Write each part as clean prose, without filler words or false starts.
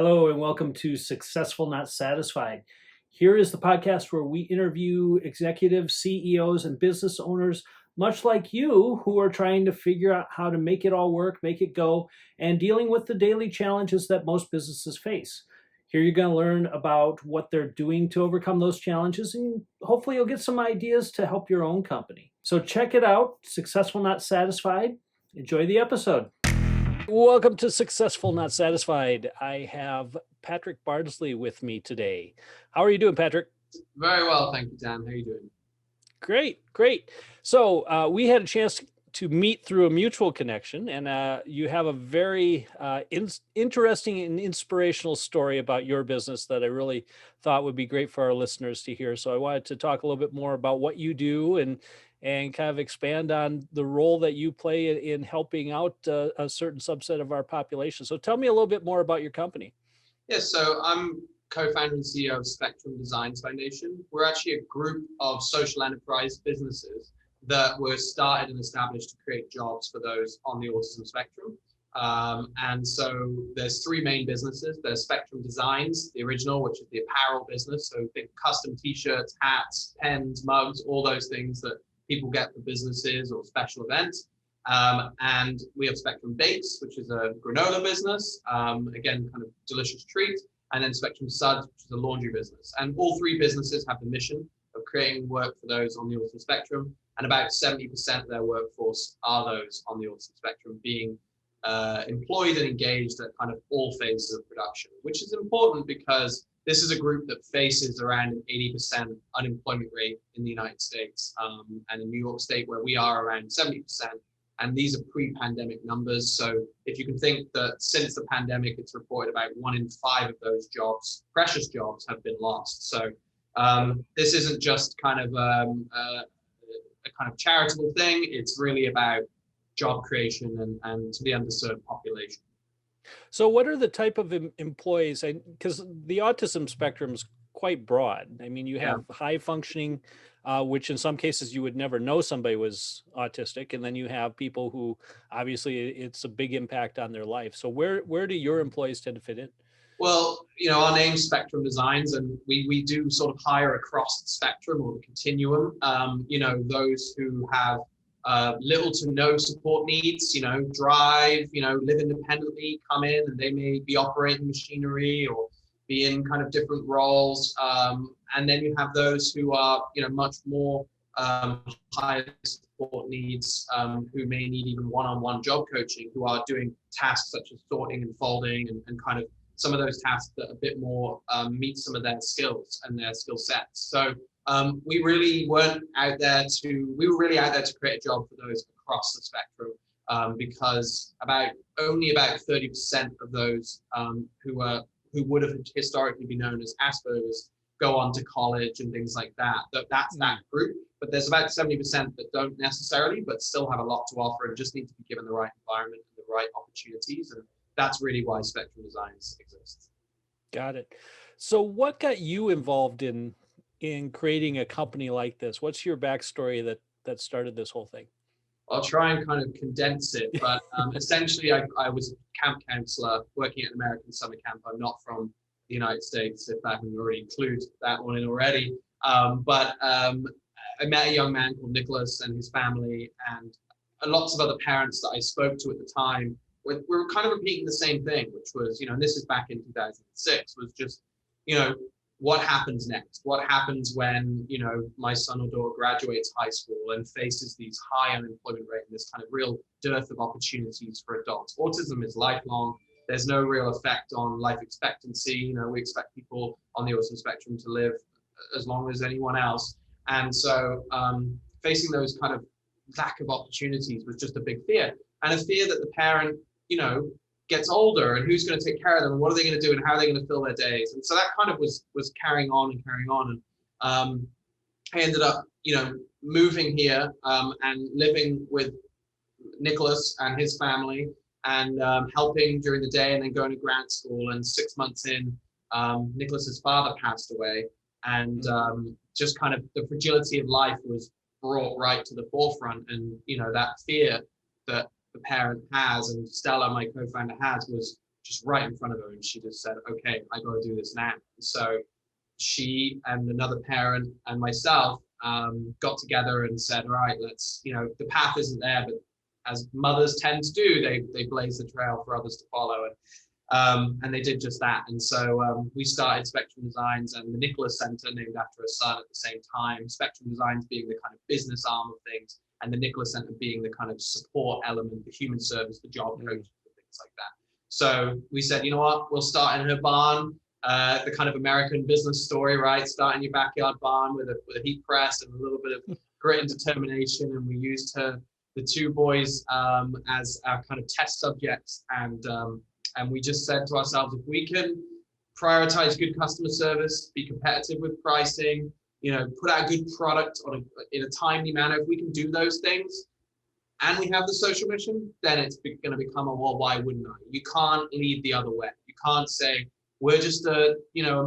Hello and welcome to Successful Not Satisfied. Here is the podcast where we interview executives, CEOs, and business owners, much like you, who are trying to figure out how to make it all work, make it go, and dealing with the daily challenges that most businesses face. Here you're going to learn about what they're doing to overcome those challenges, and hopefully you'll get some ideas to help your own company. So check it out, Successful Not Satisfied. Enjoy the episode. Welcome to Successful Not Satisfied. I have Patrick Bardsley with me today. How are you doing, Patrick? Very well, thank you, Dan. How are you doing? Great. So we had a chance to meet through a mutual connection, and you have a very interesting and inspirational story about your business that I really thought would be great for our listeners to hear. So I wanted to talk a little bit more about what you do and kind of expand on the role that you play in helping out a certain subset of our population. So tell me a little bit more about your company. Yes, so I'm co-founder and CEO of Spectrum Designs Foundation. We're actually a group of social enterprise businesses that were started and established to create jobs for those on the autism spectrum. And so there's three main businesses. There's Spectrum Designs, the original, which is the apparel business. So think custom t-shirts, hats, pens, mugs, all those things that people get for businesses or special events. And we have Spectrum Bakes, which is a granola business, again, kind of delicious treat. And then Spectrum Suds, which is a laundry business. And all three businesses have the mission of creating work for those on the autism spectrum. And about 70% of their workforce are those on the autism spectrum being employed and engaged at kind of all phases of production, which is important because this is a group that faces around an 80% unemployment rate in the United States, and in New York State, where we are around 70%. And these are pre-pandemic numbers. So if you can think that since the pandemic, it's reported about 1 in 5 of those jobs, precious jobs, have been lost. So this isn't just kind of a kind of charitable thing. It's really about job creation and to the underserved population. So what are the type of employees? Because the autism spectrum is quite broad. I mean, you have high functioning, which in some cases you would never know somebody was autistic. And then you have people who obviously it's a big impact on their life. So where do your employees tend to fit in? Well, our name's Spectrum Designs, and we do sort of hire across the spectrum or the continuum. Those who have little to no support needs, drive, live independently, come in, and they may be operating machinery or be in kind of different roles. And then you have those who are, much more high support needs, who may need even one-on-one job coaching, who are doing tasks such as sorting and folding and kind of some of those tasks that a bit more meet some of their skills and their skill sets. So we were really out there to create a job for those across the spectrum, because only about 30% of those who would have historically been known as Asperger's go on to college and things like that. That's that group. But there's about 70% that don't necessarily, but still have a lot to offer and just need to be given the right environment and the right opportunities. And that's really why Spectrum Designs exists. Got it. So what got you involved in creating a company like this? What's your backstory that started this whole thing? I'll try and kind of condense it, but essentially I was a camp counselor working at an American summer camp. I'm not from the United States, if that can already include that one in already. But I met a young man called Nicholas and his family, and lots of other parents that I spoke to at the time. We were kind of repeating the same thing, which was, and this is back in 2006, was just, what happens next? What happens when, my son or daughter graduates high school and faces these high unemployment rate and this kind of real dearth of opportunities for adults? Autism is lifelong. There's no real effect on life expectancy. We expect people on the autism spectrum to live as long as anyone else. And so facing those kind of lack of opportunities was just a big fear. And a fear that the parent, gets older and who's going to take care of them and what are they going to do and how are they going to fill their days. And so that kind of was carrying on. And I ended up, moving here and living with Nicholas and his family and helping during the day and then going to grad school. And 6 months in, Nicholas's father passed away. And just kind of the fragility of life was brought right to the forefront. And, that fear that the parent has and Stella, my co-founder, has was just right in front of her, and she just said, okay, I got to do this now. So she and another parent and myself got together and said, all right, let's, the path isn't there, but as mothers tend to do, they blaze the trail for others to follow. And they did just that. And so we started Spectrum Designs and the Nicholas Center, named after a son, at the same time. Spectrum Designs being the kind of business arm of things, and the Nicholas Center being the kind of support element, the human service, the job coaching, things like that. So we said, you know what, we'll start in her barn, the kind of American business story, right? Start in your backyard barn with a heat press and a little bit of grit and determination. And we used the two boys as our kind of test subjects. And we just said to ourselves, if we can prioritize good customer service, be competitive with pricing, put out a good product in a timely manner, if we can do those things, and we have the social mission, then it's going to become a, well, why wouldn't I? You can't lead the other way. You can't say, we're just a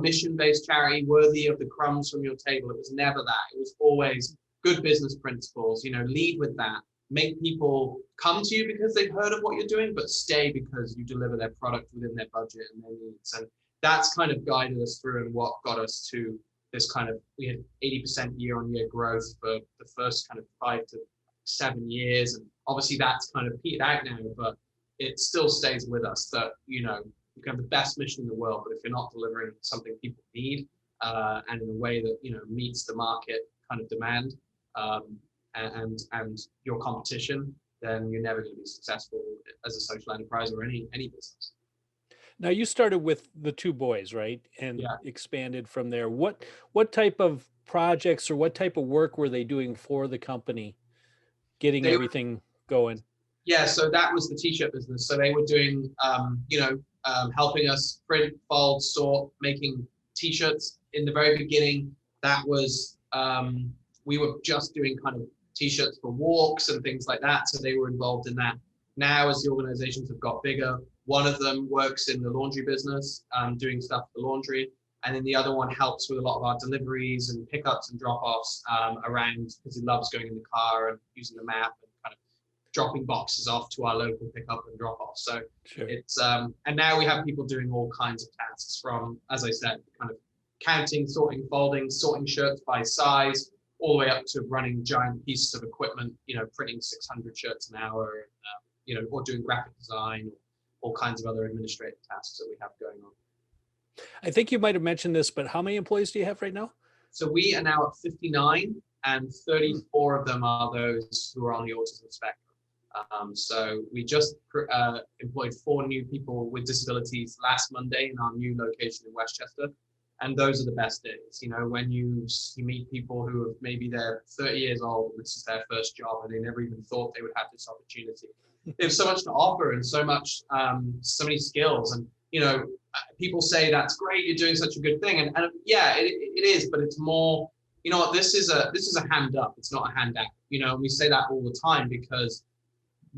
mission-based charity worthy of the crumbs from your table. It was never that. It was always good business principles, lead with that. Make people come to you because they've heard of what you're doing, but stay because you deliver their product within their budget and their needs. And that's kind of guided us through and what got us to this kind of, we had 80% year-on-year growth for the first kind of 5 to 7 years. And obviously that's kind of petered out now, but it still stays with us that, you can have the best mission in the world, but if you're not delivering something people need and in a way that, meets the market kind of demand, and your competition, then you're never going to be successful as a social enterprise or any business. Now you started with the two boys, right? And expanded from there. What type of projects or what type of work were they doing for the company, getting everything going? Yeah, so that was the t-shirt business. So they were doing, helping us print, fold, sort, making t-shirts. In the very beginning, that was, we were just doing kind of t-shirts for walks and things like that. So they were involved in that. Now, as the organizations have got bigger, one of them works in the laundry business, doing stuff for the laundry. And then the other one helps with a lot of our deliveries and pickups and drop-offs around, because he loves going in the car and using the map and kind of dropping boxes off to our local pickup and drop-off. So it's, and now we have people doing all kinds of tasks from, as I said, kind of counting, sorting, folding, sorting shirts by size, all the way up to running giant pieces of equipment, printing 600 shirts an hour, or doing graphic design, or all kinds of other administrative tasks that we have going on. I think you might have mentioned this, but how many employees do you have right now? So we are now at 59, and 34 of them are those who are on the autism spectrum. So we just employed 4 new people with disabilities last Monday in our new location in Westchester. And those are the best days, when you meet people who have maybe they're 30 years old and this is their first job and they never even thought they would have this opportunity. They have so much to offer and so many skills. And, people say that's great, you're doing such a good thing. And yeah, it is, but it's more, this is a hand up, it's not a hand out. And we say that all the time because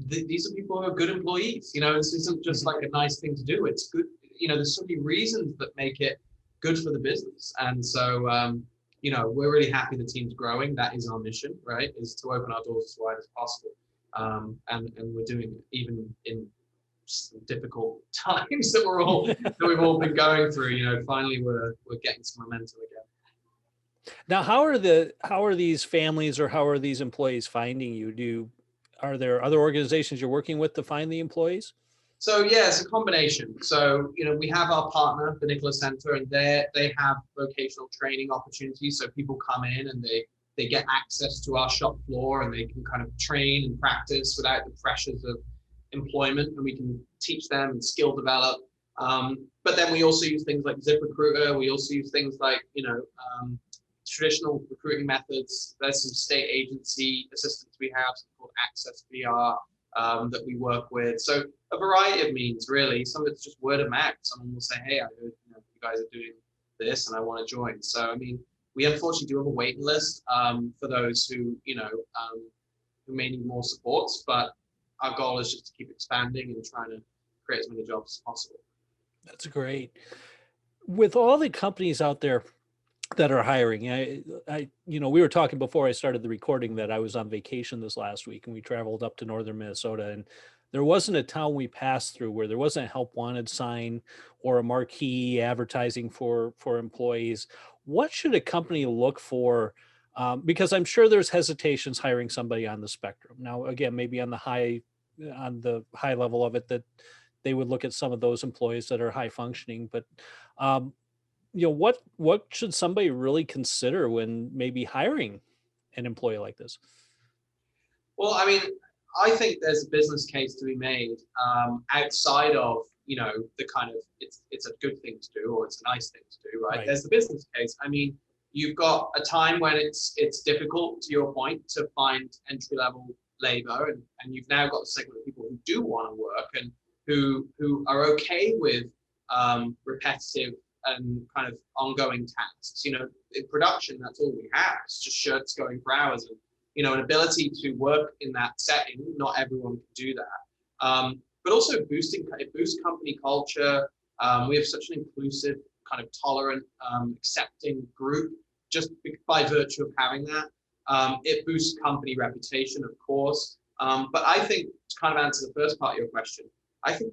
these are people who are good employees. This isn't just like a nice thing to do. It's good. There's so many reasons that make it good for the business. And so, we're really happy the team's growing. That is our mission, right? Is to open our doors as wide as possible. And we're doing it even in difficult times that we've all been going through. Finally we're getting some momentum again. Now, how are these families or how are these employees finding you? Are there other organizations you're working with to find the employees? So yeah, it's a combination. So, we have our partner, the Nicholas Center, and they have vocational training opportunities. So people come in and they get access to our shop floor and they can kind of train and practice without the pressures of employment, and we can teach them and skill develop. But then we also use things like ZipRecruiter. We also use things like, traditional recruiting methods. There's some state agency assistants we have, something called Access VR, that we work with. So a variety of means, really. Some of it's just word of mouth. Someone will say, hey, I heard you guys are doing this and I want to join. So, we unfortunately do have a waiting list for those who may need more supports, but our goal is just to keep expanding and trying to create as many jobs as possible. That's great. With all the companies out there that are hiring, we were talking before I started the recording that I was on vacation this last week and we traveled up to northern Minnesota, and there wasn't a town we passed through where there wasn't a help wanted sign or a marquee advertising for employees. What should a company look for? Because I'm sure there's hesitations hiring somebody on the spectrum. Now, again, maybe on the high level of it, that they would look at some of those employees that are high functioning. But what should somebody really consider when maybe hiring an employee like this? Well, I mean, I think there's a business case to be made outside of, the kind of it's a good thing to do or it's a nice thing to do, right? Right. There's the business case. I mean, you've got a time when it's difficult, to your point, to find entry level labor, and you've now got a segment of people who do want to work and who are okay with repetitive and kind of ongoing tasks. In production, that's all we have. It's just shirts going for hours and an ability to work in that setting. Not everyone can do that. But also it boosts company culture. We have such an inclusive, kind of tolerant, accepting group just by virtue of having that. It boosts company reputation, of course. But I think, to kind of answer the first part of your question, I think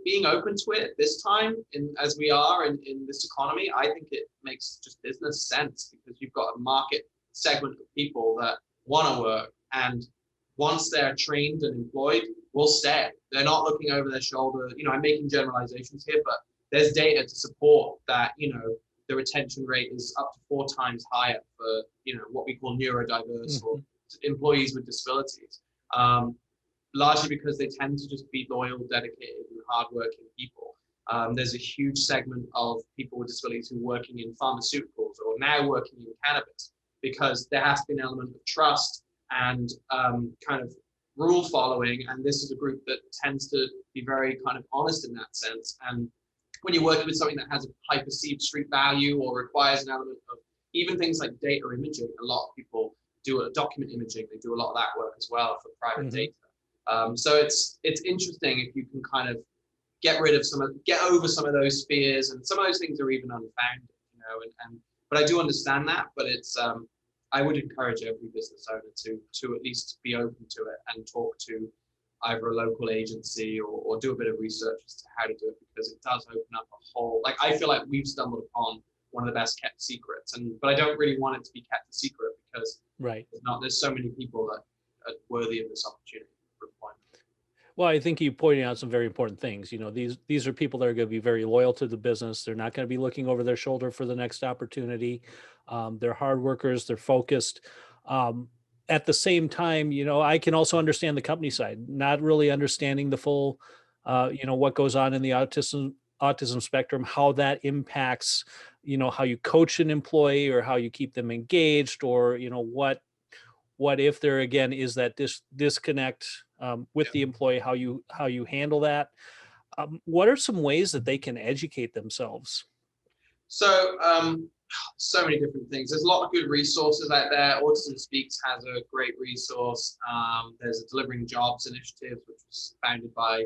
being open to it at this time, as we are in this economy, I think it makes just business sense, because you've got a market segment of people that want to work, and once they're trained and employed, will stay. They're not looking over their shoulder. I'm making generalizations here, but there's data to support that. The retention rate is up to 4 times higher for what we call neurodiverse or employees with disabilities. Largely because they tend to just be loyal, dedicated, and hardworking people. There's a huge segment of people with disabilities who are working in pharmaceuticals or now working in cannabis, because there has to be an element of trust and kind of rule following. And this is a group that tends to be very kind of honest in that sense. And when you're working with something that has a high perceived street value or requires an element of even things like data imaging, a lot of people do document imaging. They do a lot of that work as well for private data. So it's interesting if you can kind of get over some of those fears, and some of those things are even unfounded, but I do understand that. But it's I would encourage every business owner to at least be open to it and talk to either a local agency or do a bit of research as to how to do it, because it does open up a whole, I feel like we've stumbled upon one of the best kept secrets, but I don't really want it to be kept a secret, because there's so many people that are worthy of this opportunity for employment. Well, I think you pointed out some very important things. These are people that are going to be very loyal to the business. They're not going to be looking over their shoulder for the next opportunity. They're hard workers. They're focused. At the same time, I can also understand the company side, not really understanding the full, what goes on in the autism spectrum, how that impacts, how you coach an employee or how you keep them engaged, or, what if there again is that disconnect with the employee, how you handle that. What are some ways that they can educate themselves? So many different things. There's a lot of good resources out there. Autism Speaks has a great resource. There's a Delivering Jobs initiative, which was founded by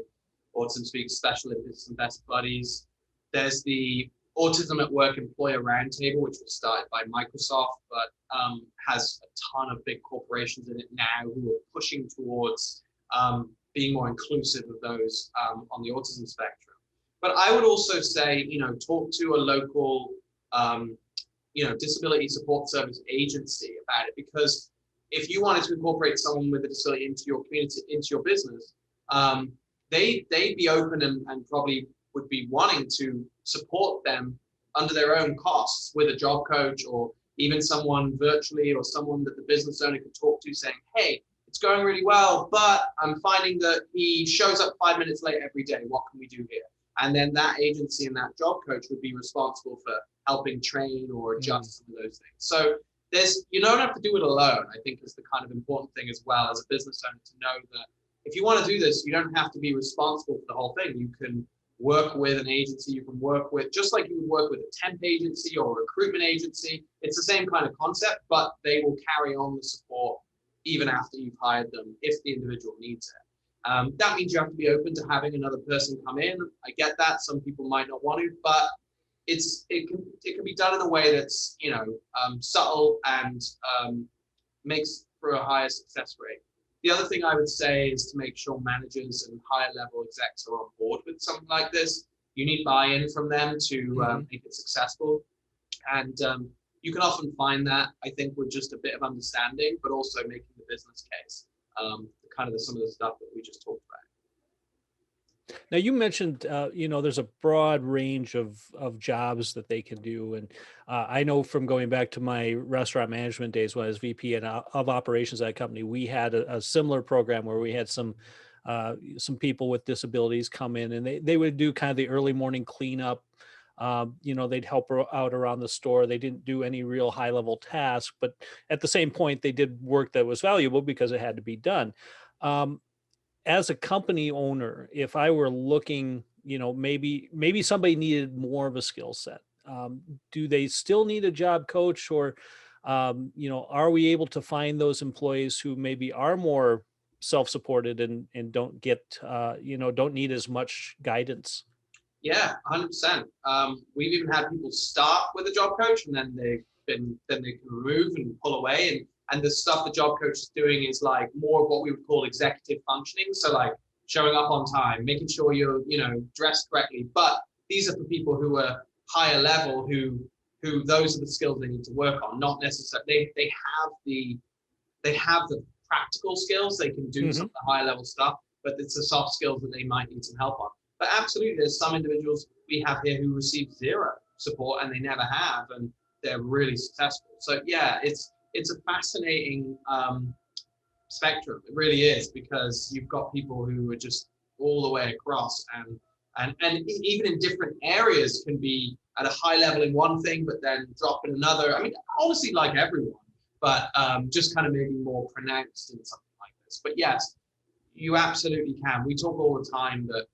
Autism Speaks specialists and best buddies. There's the Autism at Work Employer Roundtable, which was started by Microsoft, but has a ton of big corporations in it now who are pushing towards being more inclusive of those on the autism spectrum. But I would also say, talk to a local, disability support service agency about it, because if you wanted to incorporate someone with a disability into your community, into your business, they'd be open and probably would be wanting to support them under their own costs with a job coach, or even someone virtually, or someone that the business owner could talk to, saying, hey, it's going really well, but I'm finding that he shows up 5 minutes late every day. What can we do here? And then that agency and that job coach would be responsible for helping train or adjust some of those things. So you don't have to do it alone, I think, is the kind of important thing as well as a business owner, to know that if you want to do this, you don't have to be responsible for the whole thing. You can work with an agency, you can work with, just like you would work with a temp agency or a recruitment agency. It's the same kind of concept, but they will carry on the support even after you've hired them if the individual needs it. That means you have to be open to having another person come in. I get that. Some people might not want to, but it can be done in a way that's subtle and makes for a higher success rate. The other thing I would say is to make sure managers and higher level execs are on board with something like this. You need buy-in from them to make it successful. And you can often find that, I think, with just a bit of understanding, but also making the business case, some of the stuff that we just talked about. Now you mentioned, there's a broad range of jobs that they can do, and I know from going back to my restaurant management days when I was VP of operations at a company, we had a similar program where we had some people with disabilities come in, and they would do kind of the early morning cleanup. They'd help out around the store. They didn't do any real high level tasks, but at the same point, they did work that was valuable because it had to be done. As a company owner, if I were looking, maybe somebody needed more of a skill set. Do they still need a job coach, or, are we able to find those employees who maybe are more self-supported and don't get, don't need as much guidance? Yeah, 100%. We've even had people start with a job coach, and then they can remove and pull away. And the stuff the job coach is doing is like more of what we would call executive functioning. So like showing up on time, making sure you're, dressed correctly. But these are for people who are higher level, who those are the skills they need to work on. Not necessarily they have the practical skills. They can do some of the higher level stuff, but it's the soft skills that they might need some help on. But absolutely, there's some individuals we have here who receive zero support, and they never have, and they're really successful. So yeah, it's a fascinating spectrum. It really is, because you've got people who are just all the way across, and even in different areas can be at a high level in one thing, but then drop in another. I mean, honestly, like everyone, but just kind of maybe more pronounced in something like this. But yes, you absolutely can. We talk all the time that,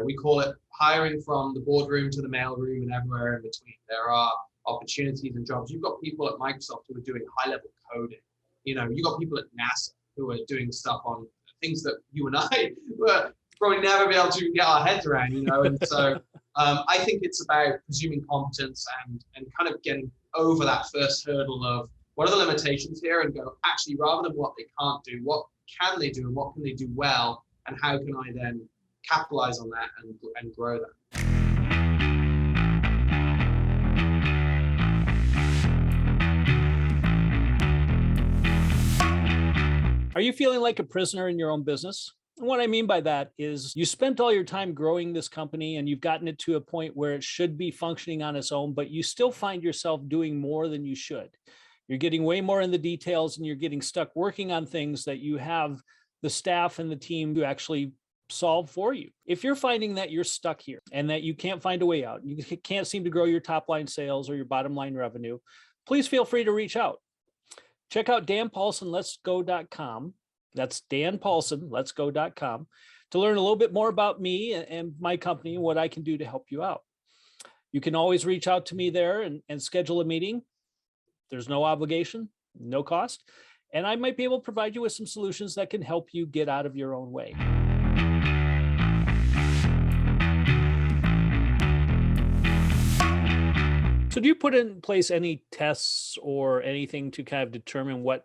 we call it hiring from the boardroom to the mailroom and everywhere in between. There are opportunities and jobs. You've got people at Microsoft who are doing high-level coding. You've got people at NASA who are doing stuff on things that you and I will probably never be able to get our heads around, And so I think it's about presuming competence and kind of getting over that first hurdle of what are the limitations here, and go, actually, rather than what they can't do, what can they do and what can they do well, and how can I then capitalize on that and grow that. Are you feeling like a prisoner in your own business? And what I mean by that is you spent all your time growing this company and you've gotten it to a point where it should be functioning on its own, but you still find yourself doing more than you should. You're getting way more in the details, and you're getting stuck working on things that you have the staff and the team to actually solve for you. If you're finding that you're stuck here and that you can't find a way out, you can't seem to grow your top line sales or your bottom line revenue, please feel free to reach out. Check out danpaulsonletsgo.com. That's Dan Paulson, letsgo.com, to learn a little bit more about me and my company and what I can do to help you out. You can always reach out to me there and schedule a meeting. There's no obligation, no cost, and I might be able to provide you with some solutions that can help you get out of your own way. So do you put in place any tests or anything to kind of determine what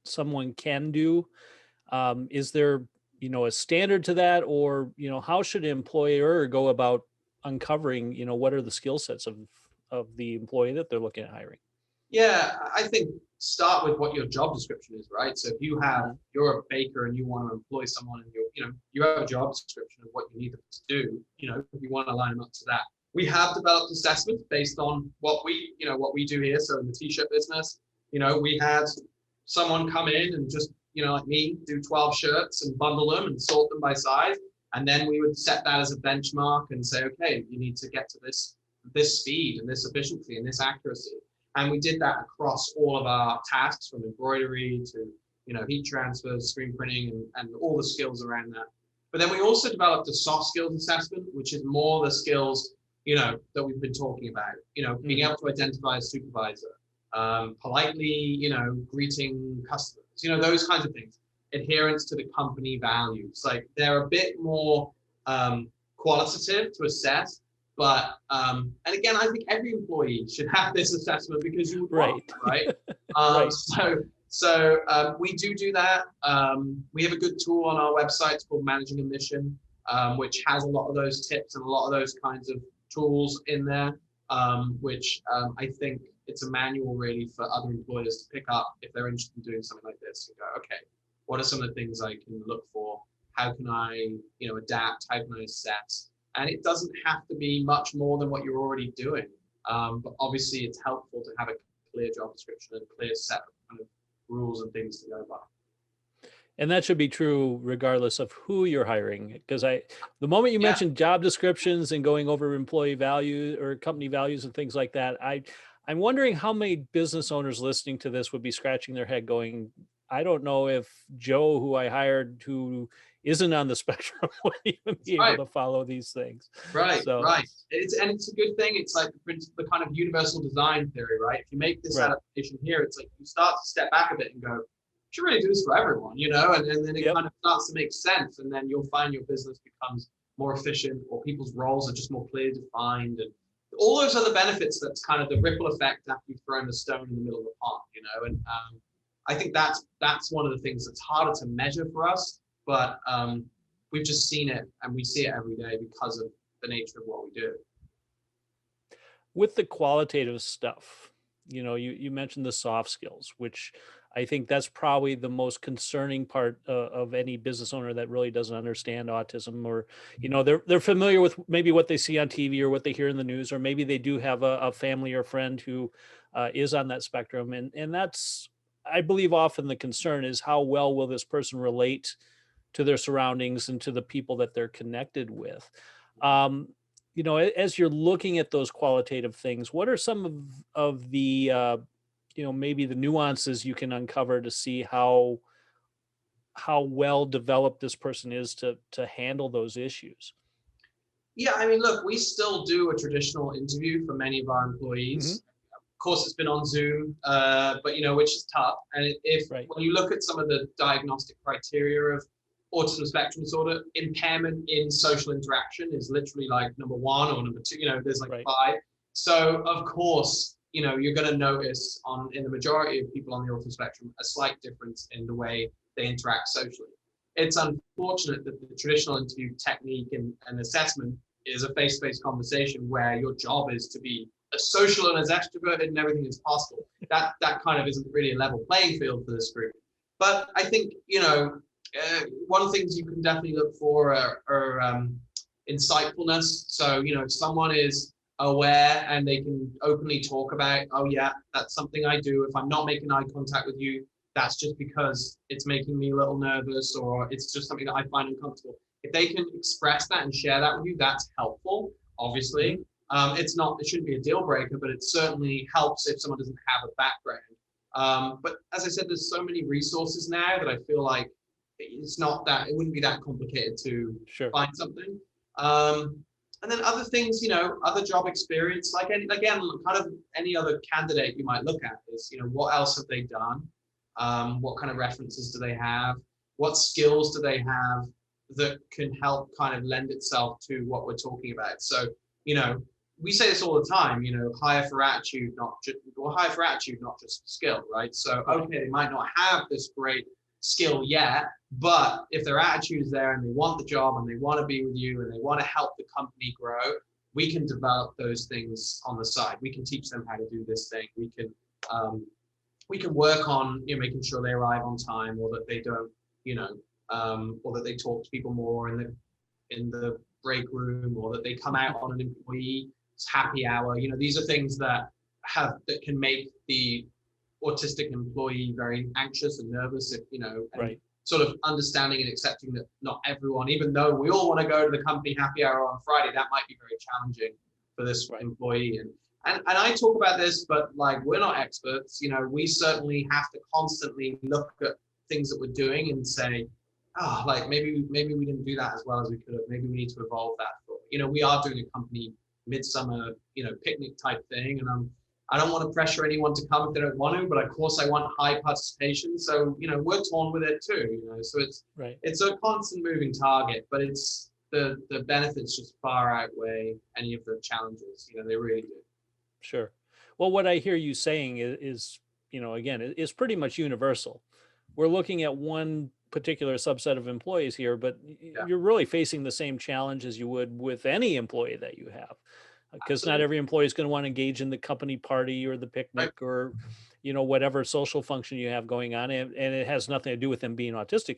someone can do? Is there, a standard to that, or, how should an employer go about uncovering, what are the skill sets of the employee that they're looking at hiring? Yeah, I think start with what your job description is, right? So if you're a baker and you want to employ someone, and you have a job description of what you need them to do, if you want to line them up to that. We have developed assessments based on what we do here. So in the t-shirt business, we had someone come in and just, like me, do 12 shirts and bundle them and sort them by size. And then we would set that as a benchmark and say, okay, you need to get to this speed and this efficiency and this accuracy. And we did that across all of our tasks, from embroidery to, heat transfers, screen printing, and all the skills around that. But then we also developed a soft skills assessment, which is more the skills, that we've been talking about, being able to identify a supervisor, politely, greeting customers, those kinds of things. Adherence to the company values. Like, they're a bit more qualitative to assess, but and again, I think every employee should have this assessment, because you would want, right? Right. So we do that. We have a good tool on our website. It's called Managing a Mission, which has a lot of those tips and a lot of those kinds of tools in there, which I think it's a manual really for other employers to pick up if they're interested in doing something like this and go, okay, what are some of the things I can look for? How can I, adapt? How can I assess? And it doesn't have to be much more than what you're already doing. But obviously it's helpful to have a clear job description and a clear set of kind of rules and things to go by. And that should be true regardless of who you're hiring. Because the moment you mentioned job descriptions and going over employee value or company values and things like that, I'm wondering how many business owners listening to this would be scratching their head going, I don't know if Joe, who I hired, who isn't on the spectrum, would even be able to follow these things. Right. It's a good thing. It's like the kind of universal design theory, right? If you make this adaptation here, it's like you start to step back a bit and go, should really do this for everyone, and then it kind of starts to make sense, and then you'll find your business becomes more efficient, or people's roles are just more clearly defined, and all those other benefits. That's kind of the ripple effect after you've thrown the stone in the middle of the pond, and I think that's one of the things that's harder to measure for us, but we've just seen it, and we see it every day because of the nature of what we do. With the qualitative stuff, you mentioned the soft skills, which I think that's probably the most concerning part of any business owner that really doesn't understand autism, or, they're familiar with maybe what they see on TV or what they hear in the news, or maybe they do have a family or friend who is on that spectrum. And that's, I believe, often the concern is how well will this person relate to their surroundings and to the people that they're connected with. As you're looking at those qualitative things, what are some of the maybe the nuances you can uncover to see how well developed this person is to handle those issues? Yeah, I mean, look, we still do a traditional interview for many of our employees. Mm-hmm. Of course, it's been on Zoom, but which is tough. And when you look at some of the diagnostic criteria of autism spectrum disorder, impairment in social interaction is literally like number 1 or number 2. There's like 5. So of course, you're going to notice in the majority of people on the autism spectrum a slight difference in the way they interact socially. It's unfortunate that the traditional interview technique and assessment is a face-to-face conversation where your job is to be as social and as extroverted and everything as possible. That kind of isn't really a level playing field for this group. But I think, one of the things you can definitely look for are insightfulness. So, if someone is aware and they can openly talk about, oh yeah, that's something I do. If I'm not making eye contact with you, that's just because it's making me a little nervous, or it's just something that I find uncomfortable. If they can express that and share that with you, that's helpful, obviously. It shouldn't be a deal breaker, but it certainly helps if someone doesn't have a background. But as I said, there's so many resources now that I feel like it wouldn't be that complicated to find something. And then other things, other job experience, like kind of any other candidate you might look at is, what else have they done? What kind of references do they have? What skills do they have that can help kind of lend itself to what we're talking about? So, we say this all the time, hire for attitude, not just skill, right? So, okay, they might not have this great skill yet, but if their attitude is there and they want the job and they want to be with you and they want to help the company grow, we can develop those things on the side. We can teach them how to do this thing. We can work on making sure they arrive on time, or that they don't, or that they talk to people more in the break room, or that they come out on an employee happy hour. These are things that can make the autistic employee very anxious and nervous, and sort of understanding and accepting that not everyone, even though we all want to go to the company happy hour on Friday, that might be very challenging for this employee. And I talk about this, but like, we're not experts. We certainly have to constantly look at things that we're doing and say, like maybe we didn't do that as well as we could have. Maybe we need to evolve that. We are doing a company midsummer, picnic type thing, and I don't want to pressure anyone to come if they don't want to, but of course I want high participation. So, we're torn with it too, so it's a constant moving target, but it's the benefits just far outweigh any of the challenges. They really do. Sure. Well, what I hear you saying is, again, is pretty much universal. We're looking at one particular subset of employees here, but you're really facing the same challenge as you would with any employee that you have, because not every employee is going to want to engage in the company party or the picnic or whatever social function you have going on, and it has nothing to do with them being autistic.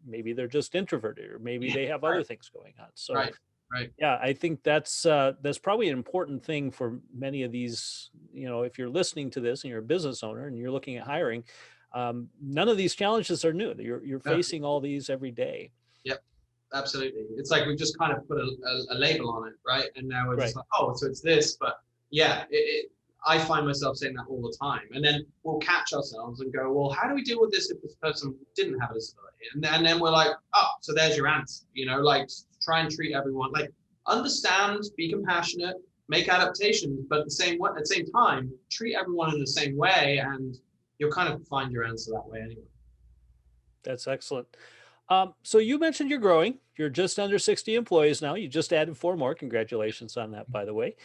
Maybe they're just introverted, or maybe they have other things going on. So yeah, I think that's probably an important thing for many of these. If you're listening to this and you're a business owner and you're looking at hiring, none of these challenges are new. You're facing all these every day. Yep, absolutely. It's like we've just kind of put a label on it, right? And now we're just like, oh, so it's this. But yeah, I find myself saying that all the time. And then we'll catch ourselves and go, well, how do we deal with this if this person didn't have a disability? And then we're like, oh, so there's your answer. Like try and treat everyone, like understand, be compassionate, make adaptations, but at the same time, treat everyone in the same way, and you'll kind of find your answer that way anyway. That's excellent. So you mentioned you're growing. You're just under 60 employees now. You just added 4 more. Congratulations on that, by the way.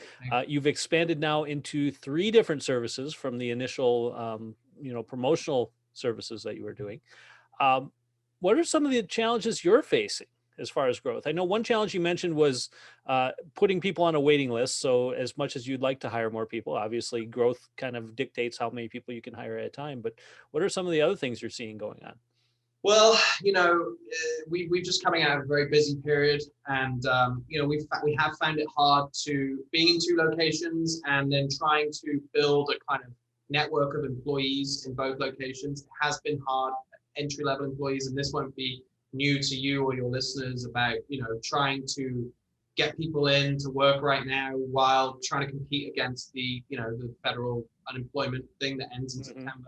You've expanded now into 3 different services from the initial, promotional services that you were doing. What are some of the challenges you're facing as far as growth? I know one challenge you mentioned was putting people on a waiting list. So as much as you'd like to hire more people, obviously growth kind of dictates how many people you can hire at a time. But what are some of the other things you're seeing going on? Well, we've just coming out of a very busy period, and we have found it hard to being in 2 locations and then trying to build a kind of network of employees in both locations. It has been hard, entry-level employees, and this won't be new to you or your listeners about trying to get people in to work right now while trying to compete against the federal unemployment thing that ends in September.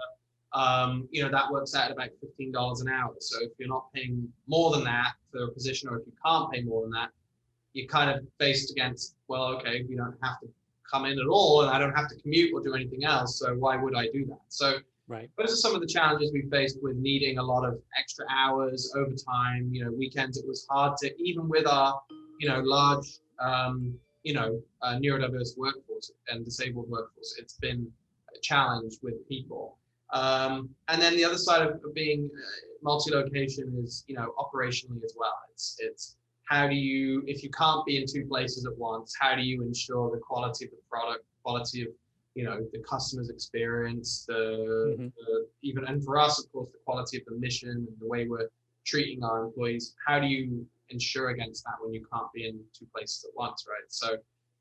That works out at about $15 an hour. So if you're not paying more than that for a position, or if you can't pay more than that, you're kind of faced against, well, okay, we don't have to come in at all, and I don't have to commute or do anything else. So why would I do that? So those are some of the challenges we faced with needing a lot of extra hours, overtime, weekends. It was hard to, even with our, large, neurodiverse workforce and disabled workforce, it's been a challenge with people. And then the other side of being multi-location is, operationally as well. It's how do you, if you can't be in 2 places at once, how do you ensure the quality of the product, quality of, the customer's experience, even, and for us, of course, the quality of the mission and the way we're treating our employees. How do you ensure against that when you can't be in 2 places at once, right? So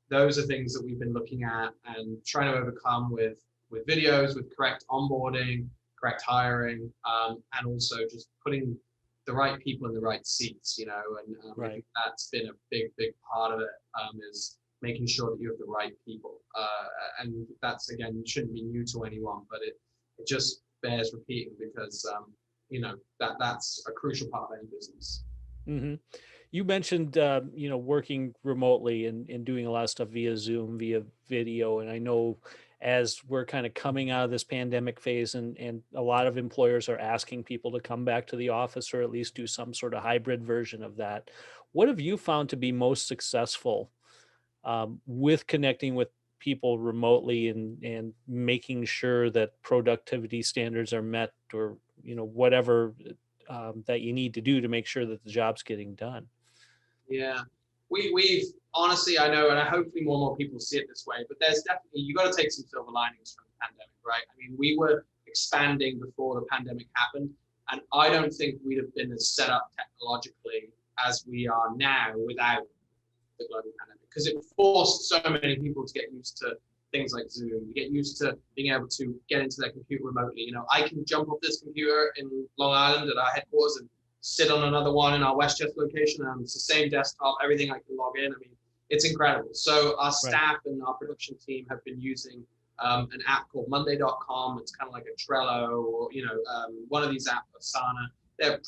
those are things that we've been looking at and trying to overcome with videos, with correct onboarding, correct hiring, and also just putting the right people in the right seats, and I think that's been a big part of it, is making sure that you have the right people. And that's, again, shouldn't be new to anyone, but it just bears repeating because, that's a crucial part of any business. Mm-hmm. You mentioned, working remotely and doing a lot of stuff via Zoom, via video. And I know as we're kind of coming out of this pandemic phase and a lot of employers are asking people to come back to the office or at least do some sort of hybrid version of that. What have you found to be most successful with connecting with people remotely and making sure that productivity standards are met, or, whatever that you need to do to make sure that the job's getting done? Yeah, we've honestly, I know, and hopefully more and more people see it this way, but there's definitely, you got to take some silver linings from the pandemic, right? I mean, we were expanding before the pandemic happened, and I don't think we'd have been as set up technologically as we are now without the global pandemic, because it forced so many people to get used to things like Zoom, get used to being able to get into their computer remotely. I can jump off this computer in Long Island at our headquarters and sit on another one in our Westchester location, and it's the same desktop, everything. I can log in. I mean, it's incredible. So our staff and our production team have been using an app called Monday.com. It's kind of like a Trello or one of these apps, Asana. They're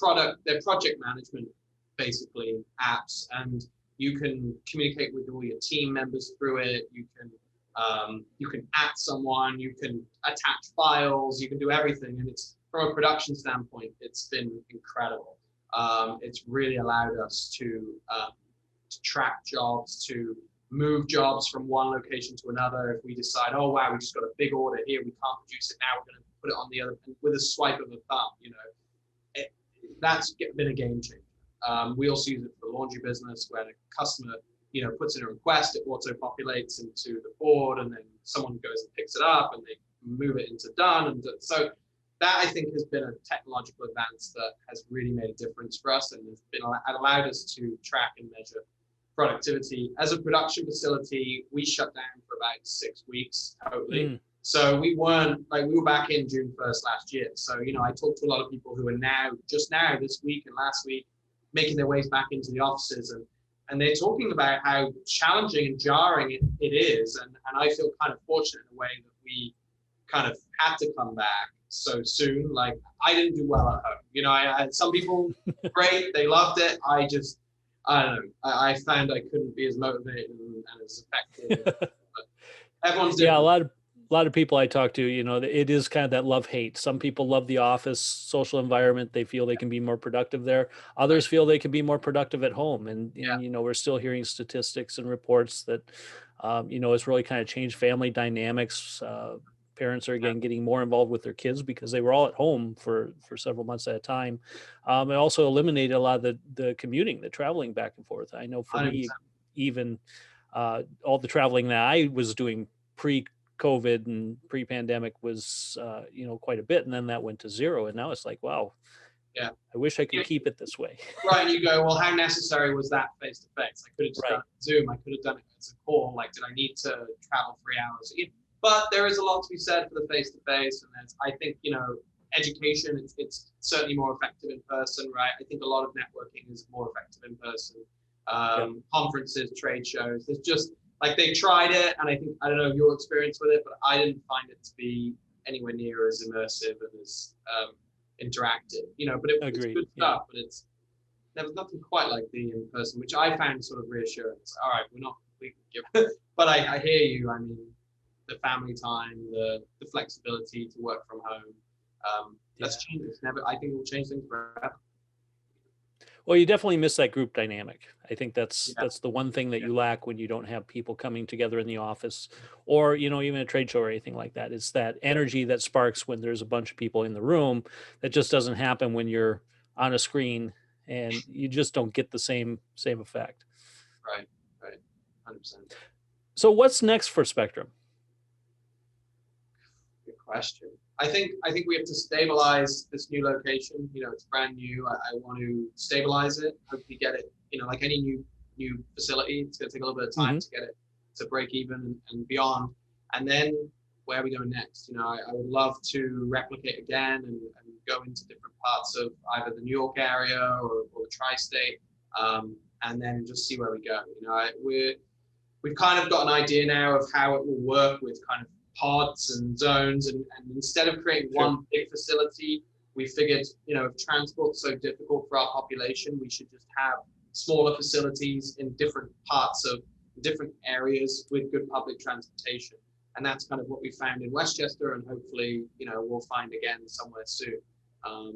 project management basically apps, and you can communicate with all your team members through it. You can add someone, you can attach files, you can do everything, and it's, from a production standpoint, it's been incredible. It's really allowed us to track jobs, to move jobs from one location to another. If we decide, oh wow, we just got a big order here, we can't produce it now, we're going to put it on the other, and with a swipe of a thumb, that's been a game changer. We also use it for the laundry business, where the customer, puts in a request, it auto-populates into the board, and then someone goes and picks it up, and they move it into done. And so that, I think, has been a technological advance that has really made a difference for us, and has allowed us to track and measure productivity. As a production facility, we shut down for about 6 weeks totally. So we were back in June 1st last year. So, I talked to a lot of people who are just now, this week and last week, making their ways back into the offices. And they're talking about how challenging and jarring it is. And I feel kind of fortunate in a way that we kind of had to come back so soon. Like, I didn't do well at home. I had some people, great, they loved it. I don't know. I found I couldn't be as motivated and as effective. But everyone's different. Yeah, a lot of people I talk to, it is kind of that love-hate. Some people love the office social environment. They feel they can be more productive there. Others feel they can be more productive at home. And we're still hearing statistics and reports that, it's really kind of changed family dynamics. Parents are again getting more involved with their kids because they were all at home for several months at a time. It also eliminated a lot of the commuting, the traveling back and forth. I know for 100%. Me, even all the traveling that I was doing pre-COVID and pre-pandemic was, quite a bit. And then that went to zero. And now it's like, wow, I wish I could keep it this way. Right. And you go, well, how necessary was that face-to-face? I could have just done it Zoom. I could have done it as a call. Like, did I need to travel 3 hours? But there is a lot to be said for the face-to-face. And I think, education, it's certainly more effective in person, right? I think a lot of networking is more effective in person. Conferences, trade shows, there's just, like, they tried it, and I don't know your experience with it, but I didn't find it to be anywhere near as immersive and as interactive, but it's good stuff, but there was nothing quite like being in person, which I found sort of reassuring. It's, all right, we're not completely given, but I hear you. I mean, the family time, the flexibility to work from home, that's changed. I think it will change things forever. Well, you definitely miss that group dynamic. I think that's the one thing that you lack when you don't have people coming together in the office, or even a trade show or anything like that. It's that energy that sparks when there's a bunch of people in the room that just doesn't happen when you're on a screen, and you just don't get the same effect. Right, 100%. So what's next for Spectrum? Good question. I think we have to stabilize this new location. It's brand new. I want to stabilize it. Hopefully get it. Like any new facility, it's going to take a little bit of time to get it to break even and beyond. And then where are we going next? I would love to replicate again and go into different parts of either the New York area or the tri-state, and then just see where we go. We've kind of got an idea now of how it will work with kind of pods and zones, and instead of creating one big facility, we figured, if transport's so difficult for our population, we should just have smaller facilities in different parts of different areas with good public transportation. And that's kind of what we found in Westchester, and hopefully, we'll find again somewhere soon.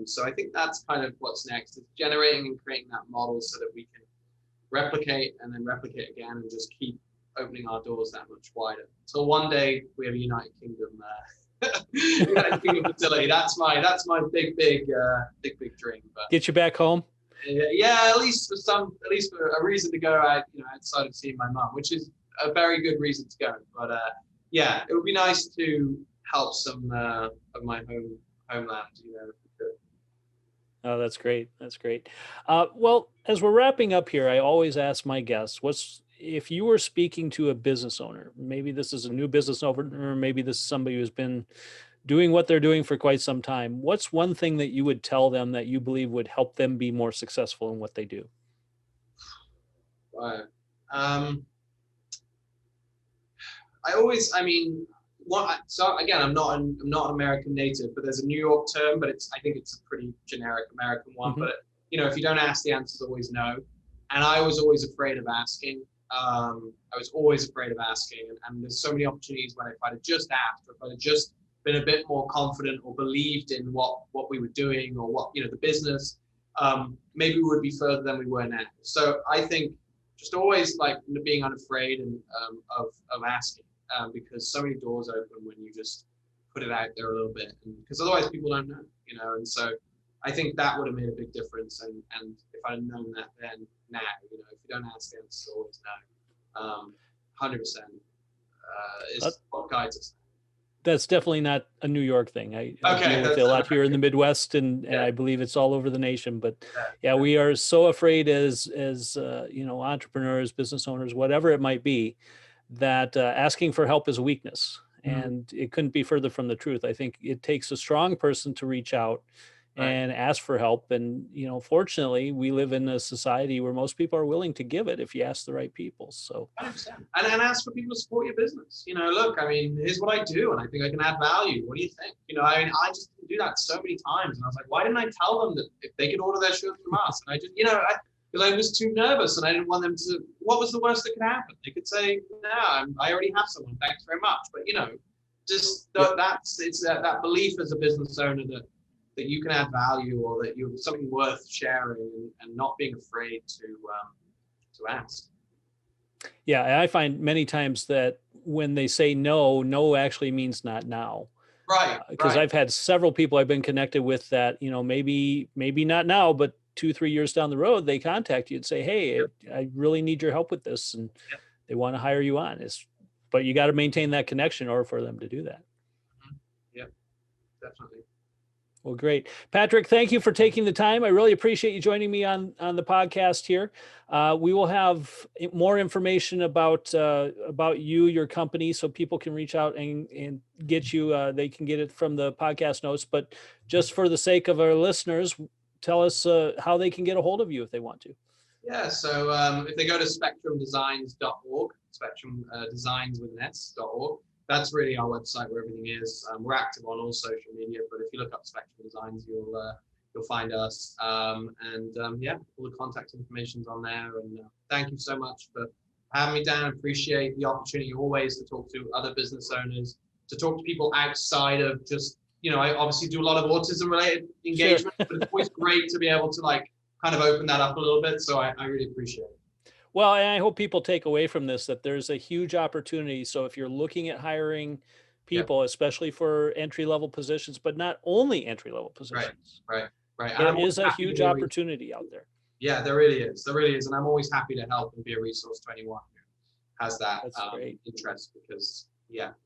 So I think that's kind of what's next, is generating and creating that model so that we can replicate and then replicate again and just keep opening our doors that much wider. So one day we have a United Kingdom facility. That's my big dream. But get you back home. Yeah, at least for a reason to go out, outside of seeing my mum, which is a very good reason to go. But it would be nice to help some of my homeland. If we could. Oh, that's great. That's great. Well, as we're wrapping up here, I always ask my guests, if you were speaking to a business owner, maybe this is a new business owner, or maybe this is somebody who's been doing what they're doing for quite some time, what's one thing that you would tell them that you believe would help them be more successful in what they do? Right. So again, I'm not an American native, but there's a New York term, but I think it's a pretty generic American one. But if you don't ask, the answer is always no. And I was always afraid of asking. And there's so many opportunities when if I'd have just asked, or if I'd have just been a bit more confident or believed in what we were doing, or what the business, maybe we would be further than we were now. So I think just always like being unafraid and of asking, because so many doors open when you just put it out there a little bit, because otherwise people don't know, and so I think that would have made a big difference. And if I'd known that then, now, if you don't ask, then it's always no. 100%. Is what guides us. That's definitely not a New York thing. I deal with it a lot here in the Midwest, and I believe it's all over the nation. But we are so afraid as entrepreneurs, business owners, whatever it might be, that asking for help is a weakness. And it couldn't be further from the truth. I think it takes a strong person to reach out and ask for help. And, fortunately, we live in a society where most people are willing to give it if you ask the right people. So 100%. And ask for people to support your business. Look, here's what I do, and I think I can add value. What do you think? I just didn't do that so many times. And I was like, why didn't I tell them that if they could order their shirts from us? And I just, because I was too nervous, and I didn't want them to, what was the worst that could happen? They could say, no, I already have someone, thanks very much. But, just it's that belief as a business owner that you can add value, or that you're something worth sharing, and not being afraid to ask. Yeah, I find many times that when they say no actually means not now. Right. Because I've had several people I've been connected with that, maybe not now, but 2-3 years down the road, they contact you and say, hey, I really need your help with this. And they want to hire you on. But you got to maintain that connection in order for them to do that. Yeah, definitely. Well, great. Patrick, thank you for taking the time. I really appreciate you joining me on the podcast here. We will have more information about you, your company, so people can reach out and get you. They can get it from the podcast notes. But just for the sake of our listeners, tell us how they can get a hold of you if they want to. Yeah, so if they go to spectrumdesigns.org, spectrumdesigns with an S.org, that's really our website where everything is. We're active on all social media, but if you look up Spectrum Designs, you'll find us. All the contact information's on there. And thank you so much for having me, Dan. I appreciate the opportunity always to talk to other business owners, to talk to people outside of just, I obviously do a lot of autism related engagement, but it's always great to be able to kind of open that up a little bit. So I really appreciate it. Well, and I hope people take away from this that there's a huge opportunity. So if you're looking at hiring people, especially for entry-level positions, but not only entry-level positions, right. There is a huge opportunity out there. Yeah, there really is. And I'm always happy to help and be a resource to anyone who has that interest, because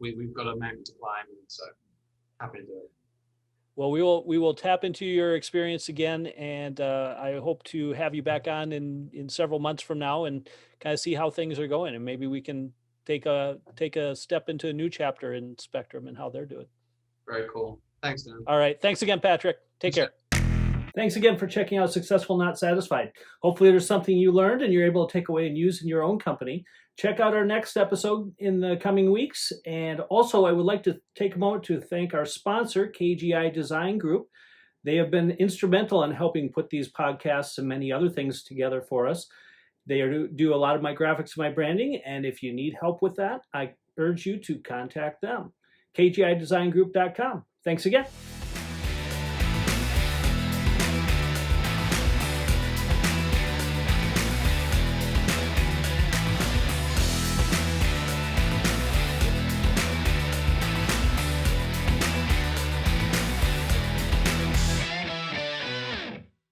we've got a mountain to climb, and so happy to do it. Well, we will tap into your experience again, and I hope to have you back on in several months from now and kind of see how things are going, and maybe we can take a step into a new chapter in Spectrum and how they're doing. Very cool. Thanks, Dan. All right. Thanks again, Patrick. Take care. Thanks again for checking out Successful Not Satisfied. Hopefully there's something you learned and you're able to take away and use in your own company. Check out our next episode in the coming weeks. And also, I would like to take a moment to thank our sponsor, KGI Design Group. They have been instrumental in helping put these podcasts and many other things together for us. They do a lot of my graphics and my branding. And if you need help with that, I urge you to contact them. KGIDesignGroup.com. Thanks again.